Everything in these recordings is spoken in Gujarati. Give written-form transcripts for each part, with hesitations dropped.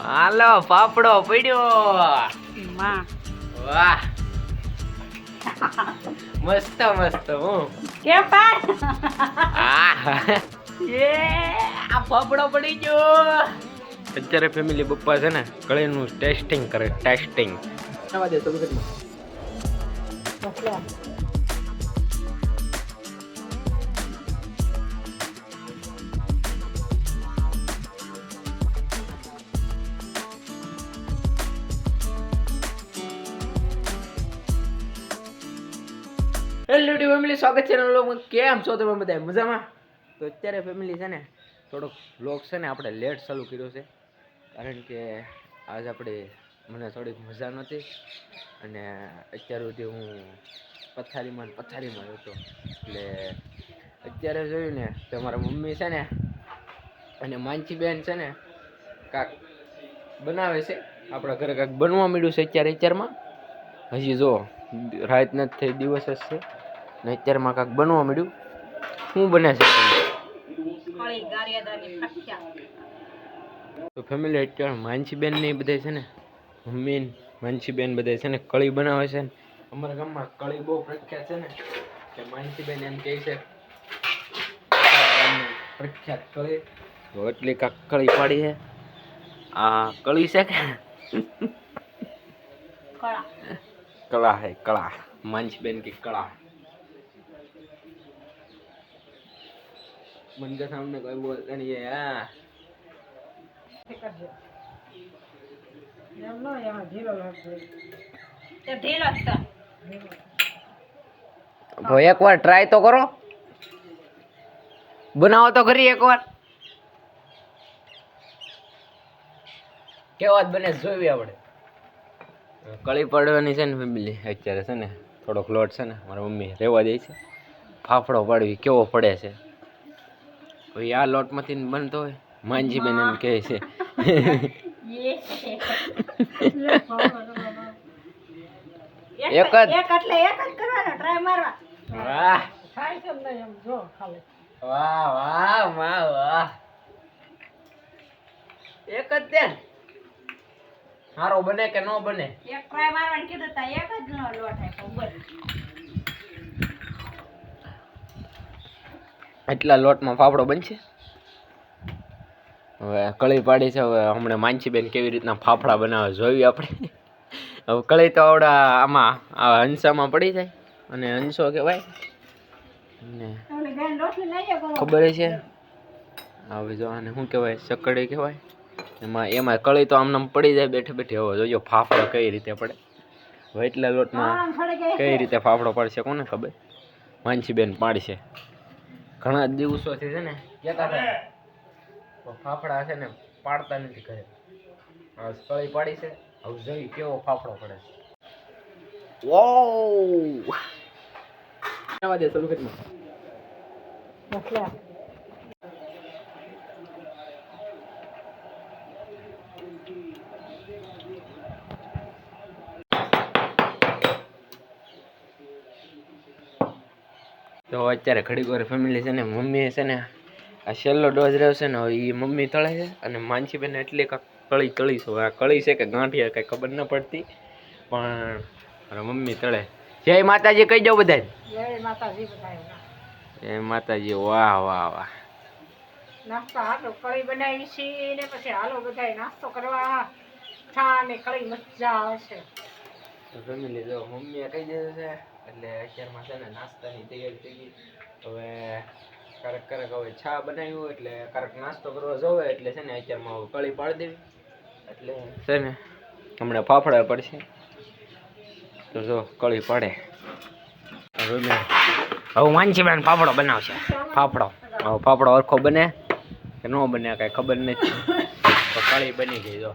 હાલો પાપડો પડ્યો માં વાહ મસ્ત મસ્ત હું કે પાડ એ આ પાપડો પડી ગયો અત્યારે ફેમિલી પપ્પા છે ને કળીનું ટેસ્ટિંગ કરે ટેસ્ટિંગ આવા દે તો હેલો ફેમિલી સ્વાગત છે નવલોમાં કેમ છો તમે બધા મજામાં તો અત્યારે ફેમિલી છે ને થોડોક વ્લોગ છે ને આપણે લેટ ચાલુ કર્યો છે કારણ કે આજ આપણે મને થોડીક મજા નહોતી અને અત્યાર સુધી હું પથારીમાં હતો એટલે અત્યારે જોયું ને તો મારા મમ્મી છે ને અને માનસી બેન છે ને કાંક બનાવે છે આપણા ઘરે કાંક બનવા મળ્યું છે અત્યારમાં હજી જો રાત નથી થઈ દિવસ જ છે ને અત્યારમાં કાંક બનવા મળ્યું શું બને છે તો ફેમિલી અત્યારે માનસીબેન ને બધા છે ને મમ્મી માનસીબેન બધા છે ને કળી બનાવે છે અમારા ગામમાં કળી બહુ પ્રખ્યાત છે ને કે માનસીબેન એમ કહે છે પ્રખ્યાત કળી તો એટલી કાંક કળી પાડી છે આ કળી છે કે कला है कला मानसीबेन की कला मन के सामने कोई बोलता नहीं है हाँ भाई एक बार ट्राई तो करो बनाओ तो करिए एक बार क्या बात बने जोई આપણે કળી પાડવાની છે ને ફેમિલી અત્યારે છે ને થોડોક લોટ છે ને મારા મમ્મી રહેવા દે છે ફાફડો પાડવી કેવો પડે છે ભાઈ આ લોટમાંથી બનતો હોય માનજીબેન એમ કહે છે એક જ કરવાનો ટ્રાય મારવા વાહ થાય કેમ નહીં એમ જો ખાલી વાહ વાહ વાહ વાહ એક જ દે હારો બને કે નો બને એક ટ્રાય મારવાનું કીધું તા એક જ નો લોટ હે ખબર એટલા લોટમાં ફાફડો બનશે હવે કળી પાડી છે હવે હમણાં માનસીબેન કેવી રીતના ફાફડા બનાવે જોયું આપણે હવે કળી તો આવડા આમાં આ હંસામાં પડી જાય અને હંસો કહેવાય ને ખબર છે હવે જો આને શું કહેવાય સકડી કહેવાય એમાં કળી તો આમને પડી જાય બેઠે બેઠે હવે જોજો ફાફડો કઈ રીતે પડે હવે એટલા લોટમાં કઈ રીતે ફાફડો પડશે કોને ખબર માનસીબેન પાડશે ઘણા દિવસોથી છે ને કહેતા હતા ફાફડા છે ને પાડતા નથી ઘરે હવે કળી પાડી છે હવે જોઈ કેવો ફાફડો પડે વાવ આવા દે ચાલુ કરી મોકલા તો અત્યારે ઘડીક વાર ફેમિલી છે ને મમ્મી છે ને આ છેલ્લો ડોઝ રહ્યો છે ને એ મમ્મી તળે છે અને માનસીબેન એટલી કાંક કળી તળીશું આ કળી છે કે ગાંઠિયા કંઈ ખબર ન પડતી પણ મારા મમ્મી તળે જય માતાજી કહી દો બધા જય માતાજી વાહ વાહ વાહ નાસ્તો હાલો કળી બનાવી છે ને પછી હાલો બધા નાસ્તો કરવા ચા ને કળી મજા આવશે તો ફેમિલી જો મમ્મીએ કહી દીધું છે એટલે અત્યારમાં છે ને નાસ્તાની તૈયારી થઈ ગઈ હવે ક્યારેક હવે ચા બનાવ્યું એટલે ક્યારેક નાસ્તો કરવા જોવે એટલે છે ને અત્યારમાં કળી પાડી દેવી એટલે છે ને હમણાં ફાફડા પડશે તો જો કળી પાડે હવે માનસીબેન ફાફડો બનાવશે ફાફડો હવે ફાફડો સરખો બને કે ન બને કાંઈ ખબર નથી તો કળી બની ગઈ જો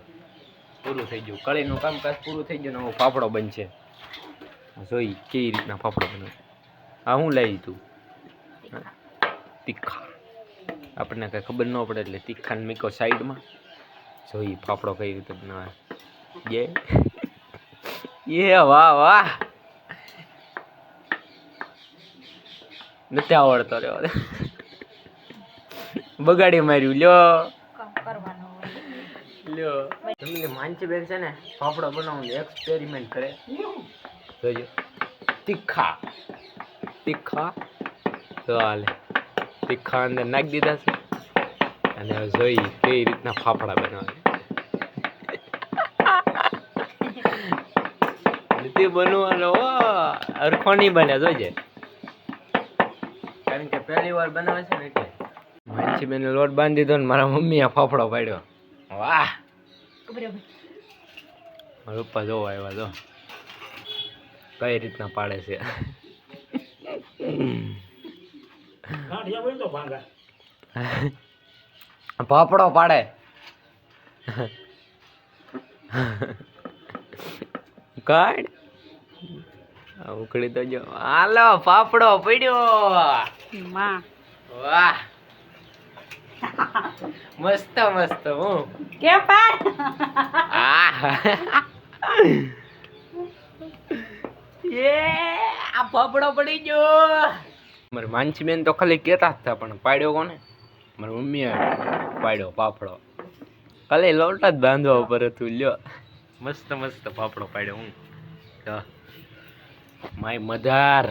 પૂરું થઈ ગયું કળીનું કામકાજ પૂરું થઈ ગયું ને હવે ફાફડો બનશે જોઈ કેવી રીતના ફાફડો બને હા હું લઈ તું તીખા આપણને કાંઈ ખબર ન પડે એટલે તીખાને મૂકો સાઈડમાં જોઈ ફાફડો કઈ રીતે બનાવે એ વાહ વાહ નથી આવડતો રે બગાડી માર્યું લ્યો લ્યો ફેમિલી માનસીબેન છે ને ફાફડા બનાવવાનું એક્સપેરિમેન્ટ કરે. જોજો તીખા તો હાલે તીખા અંદર નાખી દીધા છે અને હવે જોઈ કઈ રીતના ફાફડા બનાવે. તે બનવાનો અરખો નહીં બને જોજે, કારણ કે પહેલી વાર બનાવે છે ને એટલે. માનસીબેન લોટ બાંધી દીધો ને મારા મમ્મીએ ફાફડો પાડ્યો. વાહ મારા પપ્પા જોવા આવ્યા જો કઈ રીતના પાડે છે. ફાફડો પાડે કાઢ ઉકળી તો જો. હાલો ફાફડો પડ્યો. વાહ મસ્ત હું કે પાડ આ ફાફડો પડી ગયો. મારી માનસીબેન તો ખાલી કહેતા જ હતા પણ પાડ્યો કોને? મારી મમ્મીએ પાડ્યો ફાફડો. ખાલી લોટ જ બાંધવા ઉપર હતું. લ્યો મસ્ત ફાફડો પાડ્યો. હું માય મધાર.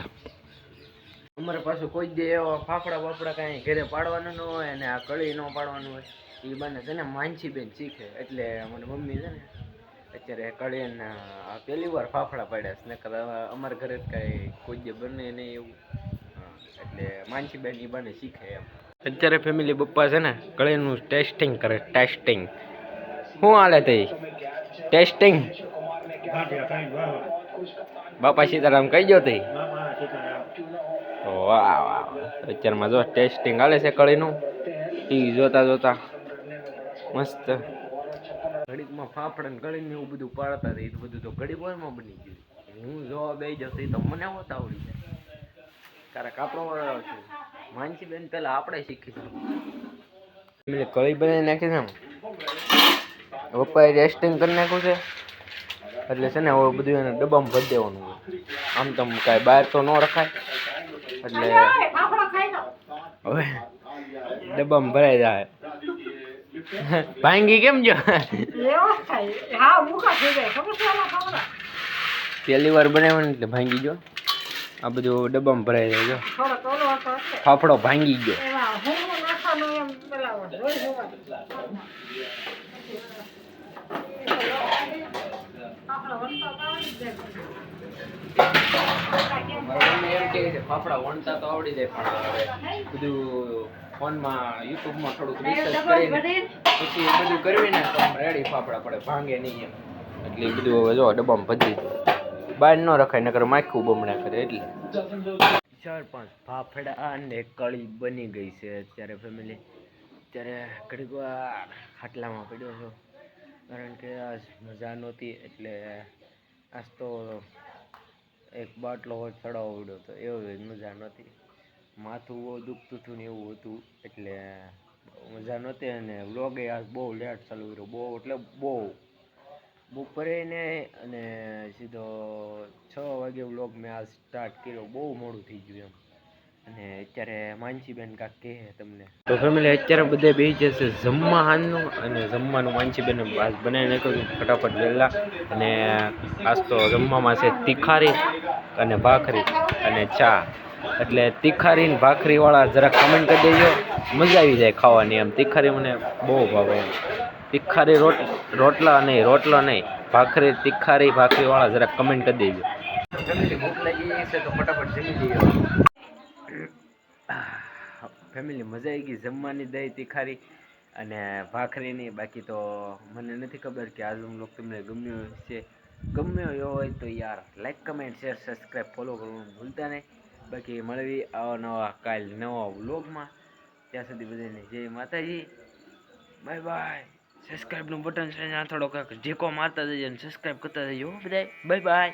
અમારે પાછું કોઈ દે એવા ફાફડા કાંઈ ઘરે પાડવાનું ન હોય અને આ કળી ન પાડવાનું હોય એ બને છે ને માનસીબેન શીખે એટલે અમારી મમ્મી છે ને અત્યારે કળીને આ પહેલી વાર ફાફડા પાડ્યા છે. નકર અમારા ઘરે કાંઈ કોઈ દે બને નહીં એવું. એટલે માનસીબેન એ બને શીખે એમ. અત્યારે ફેમિલી પપ્પા છે ને કળીનું ટેસ્ટિંગ કરે. ટેસ્ટિંગ શું હાલે તે ટેસ્ટિંગ? બાપા સીતારામ કહી ગયો તે. વાહ અત્યારમાં જો ટેસ્ટિંગ હાલે છે કળીનું. ટીવી જોતા મસ્ત ઘડીકમાં ફાફડા ને કળીને એવું બધું પાડતા હતા. એ બધું તો ઘડી વારમાં બની ગયું. હું જોવા બે જતો તો મને હોત આવડી જાય. કારણ આપણો વાળો છે. માનસીબેન પેલા આપણે શીખીશું. કળી બનાવી નાખી છે પપ્પાએ ટેસ્ટિંગ કરી નાખ્યું છે એટલે છે ને હવે બધું એને ડબ્બામાં ભરી દેવાનું હોય. આમ તો કાંઈ બહાર તો ન રખાય એટલે હવે ડબ્બામાં ભરાઈ જાય. ભાંગી કેમ જો? પહેલી વાર બનાવ્યું એટલે ભાંગી ગયો. આ બધું ડબ્બામાં ભરાઈ જાય. જો ફાફડો ભાંગી ગયો. એમ કે ફાફડા વણતા તો આવડી જાય પણ હવે બધું ફોનમાં યુટ્યુબમાં થોડુંક રિસર્ચ કરીને પછી બધું કરવી ને તો રેડી ફાફડા પડે, ભાંગે નહીં એમ. એટલે એ બધું હવે જો ડબ્બામાં ભજી બહાર ન રખાય નકર માખું બમણા કરે. એટલે 4-5 ફાફડા અને કળી બની ગઈ છે અત્યારે ફેમિલી. અત્યારે ઘડીક વાર ખાટલામાં પડ્યો છો કારણ કે આજ મજા નહોતી એટલે આજ તો એક બાટલો ચડાવવો પડ્યો હતો. એવી મજા નહોતી. માથું બહુ દુખતું હતું ને એવું હતું એટલે મજા નહોતી. અને વ્લોગે આજ બહુ લેટ ચાલુ કર્યો. બહુ એટલે બહુ બપોરે ને અને સીધો 6 વાગે વ્લોગ મેં આજ સ્ટાર્ટ કર્યો. બહુ મોડું થઈ ગયું એમ. અને અત્યારે માનસીબેન કાંક કહે તમને તો ફેમિલી અત્યારે બધે બેસી જશે જમવા હાનનું. અને જમવાનું માનસીબેન આજ બનાવી નાખ્યું ફટાફટ વહેલા. અને આજ તો જમવામાં છે તીખારી અને ભાખરી અને ચા. એટલે તીખારી ને ભાખરીવાળા જરા કમેન્ટ કરી દેજો. મજા આવી જાય ખાવાની એમ. તીખારી મને બહુ ભાવે એમ. તીખારી રોટલા નહીં ભાખરી તીખારી ભાખરીવાળા જરા કમેન્ટ કરી દેજો. ફેમિલી ભૂખ લાગી છે તો ફટાફટ જમી લઈએ. ફેમિલી મજા આવી ગઈ જમવાની. દહીં તીખારી અને ભાખરીની. બાકી તો મને નથી ખબર કે આજનો વ્લોગ તમને ગમ્યો છે. ગમ્યો એવો હોય તો યાર like comment share subscribe follow કરવાનું ભૂલતા નહીં. બાકી મળવી આવા નવા કાલ નવા વ્લોગમાં. ત્યાં સુધી બધાને જય માતાજી. Bye bye. સબસ્ક્રાઈબનું બટન છે ત્યાં થોડોક ઝેકો મારતા જઈએ અને સબસ્ક્રાઈબ કરતા જઈએ. બધાય બાય બાય.